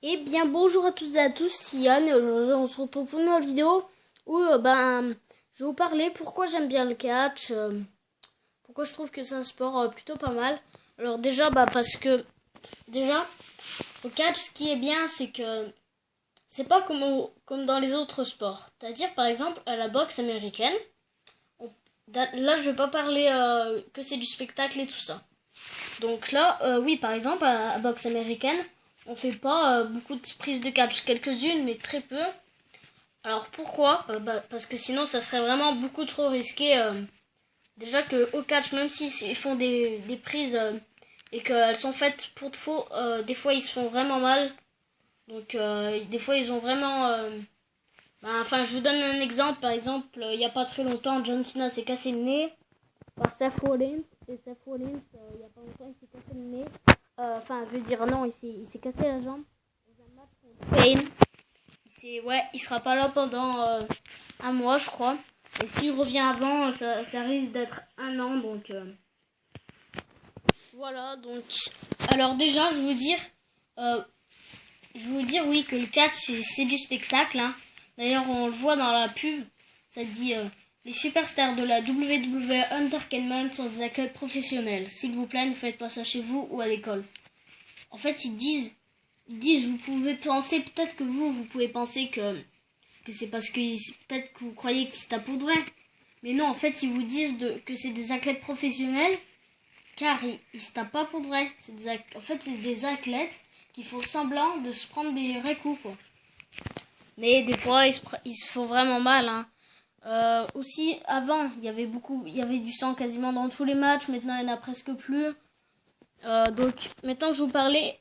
Eh bien bonjour à tous et à tous, c'est Yann et aujourd'hui on se retrouve pour une nouvelle vidéo où je vais vous parler pourquoi j'aime bien le catch, pourquoi je trouve que c'est un sport plutôt pas mal. Alors déjà parce que déjà au catch ce qui est bien c'est que c'est pas comme dans les autres sports. C'est-à-dire par exemple à la boxe américaine, là je vais pas parler que c'est du spectacle et tout ça. Donc là oui par exemple à la boxe américaine on fait pas beaucoup de prises de catch, quelques-unes mais très peu. Alors pourquoi parce que sinon ça serait vraiment beaucoup trop risqué. Déjà que au catch, même s'ils font des prises et qu'elles sont faites pour de faux, des fois ils se font vraiment mal. Donc des fois ils ont vraiment... enfin je vous donne un exemple. Par exemple, il n'y a pas très longtemps, John Cena s'est cassé le nez par Seth Rollins. Et Seth Rollins, il n'y a pas longtemps, il s'est cassé le nez. Enfin, je veux dire, non, il s'est cassé la jambe dans un match contre Kane. Il sera pas là pendant un mois, je crois. Et s'il revient avant, ça risque d'être un an. Donc voilà. Donc alors déjà, euh, je veux dire oui que le catch c'est du spectacle. Hein. D'ailleurs, on le voit dans la pub. Ça dit les superstars de la WWE Entertainment sont des athlètes professionnels. S'il vous plaît, ne faites pas ça chez vous ou à l'école. En fait, ils disent, vous pouvez penser, peut-être que vous pouvez penser que c'est parce que peut-être que vous croyez qu'ils se tapent pour de vrai. Mais non, en fait, ils vous disent que c'est des athlètes professionnels, car ils se tapent pas pour de vrai. En fait, c'est des athlètes qui font semblant de se prendre des vrais coups, quoi. Mais des fois, ils se font vraiment mal, hein. Aussi, avant, il y avait du sang quasiment dans tous les matchs. Maintenant, il n'y en a presque plus. Donc, maintenant, je vais vous parler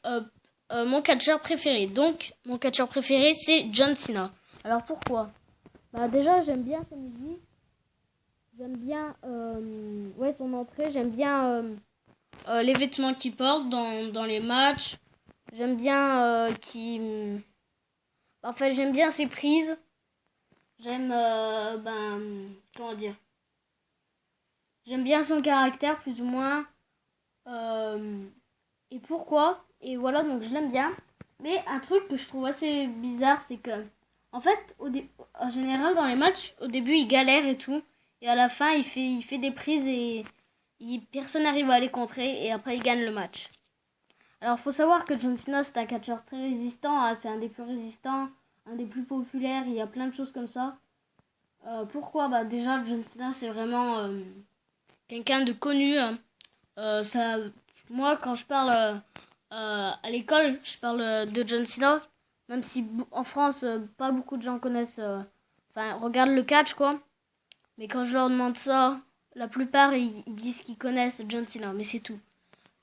mon catcheur préféré. Donc, mon catcheur préféré, c'est John Cena. Alors, pourquoi? Déjà, j'aime bien sa musique. J'aime bien son entrée. J'aime bien les vêtements qu'il porte dans les matchs. J'aime bien j'aime bien ses prises. J'aime, comment dire? J'aime bien son caractère, plus ou moins. Euh, et pourquoi? Et voilà, donc je l'aime bien. Mais un truc que je trouve assez bizarre, c'est que, en fait, en général, dans les matchs, au début, il galère et tout. Et à la fin, il fait des prises et personne n'arrive à les contrer. Et après, il gagne le match. Alors, faut savoir que John Cena, c'est un catcheur très résistant. Hein, c'est un des plus résistants, un des plus populaires. Il y a plein de choses comme ça. Pourquoi? Déjà, John Cena, c'est vraiment quelqu'un de connu. Hein. Ça, moi, quand je parle à l'école, je parle de John Cena. Même si en France, pas beaucoup de gens connaissent... regardent le catch, quoi. Mais quand je leur demande ça, la plupart, ils disent qu'ils connaissent John Cena. Mais c'est tout.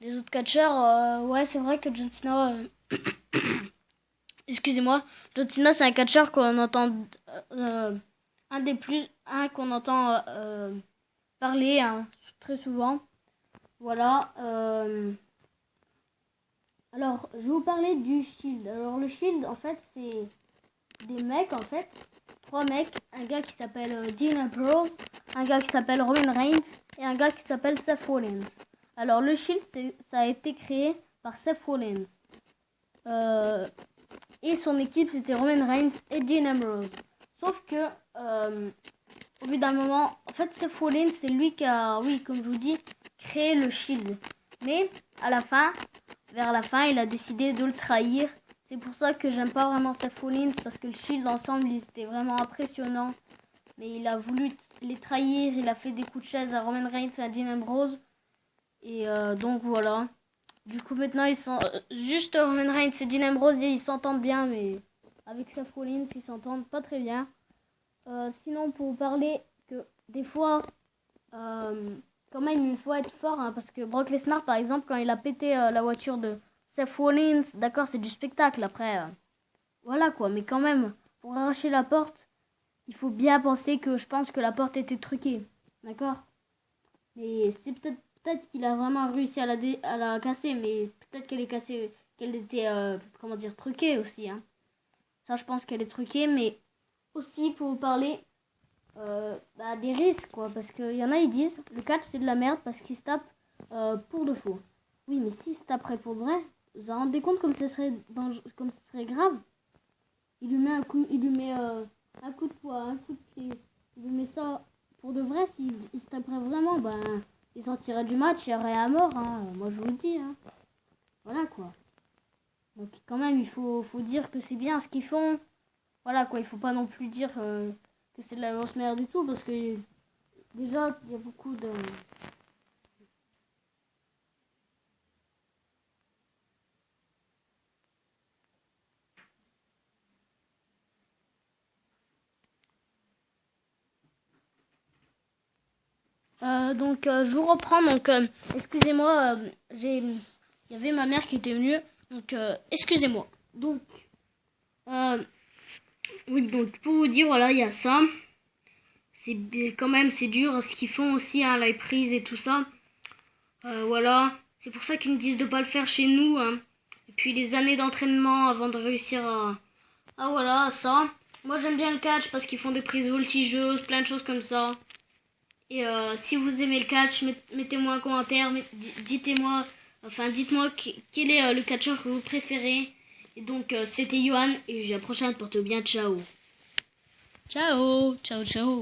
Les autres catcheurs, ouais, c'est vrai que John Cena... excusez-moi. John Cena, c'est un catcheur qu'on entend... un qu'on entend parler hein, très souvent. Voilà. Alors, je vais vous parler du Shield. Alors, le Shield, en fait, c'est des mecs, en fait. Trois mecs. Un gars qui s'appelle Dean Ambrose, un gars qui s'appelle Roman Reigns et un gars qui s'appelle Seth Rollins. Alors, le Shield, ça a été créé par Seth Rollins. Et son équipe, c'était Roman Reigns et Dean Ambrose. Sauf que, au bout d'un moment, en fait, Seth Rollins, c'est lui qui a, oui, comme je vous dis, créé le Shield. Mais, vers la fin, il a décidé de le trahir. C'est pour ça que j'aime pas vraiment Seth Rollins, parce que le Shield ensemble, c'était vraiment impressionnant. Mais il a voulu les trahir, il a fait des coups de chaise à Roman Reigns et à Dean Ambrose. Et donc voilà. Du coup maintenant ils sont juste Roman Reigns et Dean Ambrose, ils s'entendent bien, mais avec Seth Rollins ils s'entendent pas très bien. Sinon pour vous parler que des fois quand même il faut être fort hein, parce que Brock Lesnar par exemple quand il a pété la voiture de Seth Rollins, d'accord c'est du spectacle après voilà quoi, mais quand même pour arracher la porte il faut bien penser que je pense que la porte était truquée, d'accord, mais c'est peut-être qu'il a vraiment réussi à la casser, mais peut-être qu'elle est cassée, qu'elle était, comment dire, truquée aussi. Hein. Ça, je pense qu'elle est truquée, mais aussi pour vous parler des risques, quoi. Parce qu'il y en a, ils disent, le catch, c'est de la merde parce qu'ils se tapent pour de faux. Oui, mais s'ils se taperaient pour de vrai, vous vous rendez compte comme ça serait comme ça serait grave? Il lui met un coup de poing, un coup de pied. Il lui met ça pour de vrai. S'il se taperait vraiment, ben il sortirait du match, il y aurait à mort. Hein. Moi je vous le dis. Hein. Voilà quoi. Donc quand même il faut dire que c'est bien ce qu'ils font. Voilà quoi, il faut pas non plus dire que c'est de la grosse merde du tout parce que déjà il y a beaucoup de... je vous reprends. Donc, excusez-moi, il y avait ma mère qui était venue. Donc, excusez-moi. Donc, oui, donc pour vous dire, voilà, il y a ça. C'est quand même, c'est dur ce qu'ils font aussi, hein, la prise et tout ça. Voilà, c'est pour ça qu'ils nous disent de pas le faire chez nous. Hein. Et puis les années d'entraînement avant de réussir à voilà, ça. Moi, j'aime bien le catch parce qu'ils font des prises voltigeuses, plein de choses comme ça. Et si vous aimez le catch, mettez-moi un commentaire, dites-moi quel est le catcheur que vous préférez. Et donc c'était Yohan et à la prochaine, portez bien, ciao. Ciao, ciao, ciao.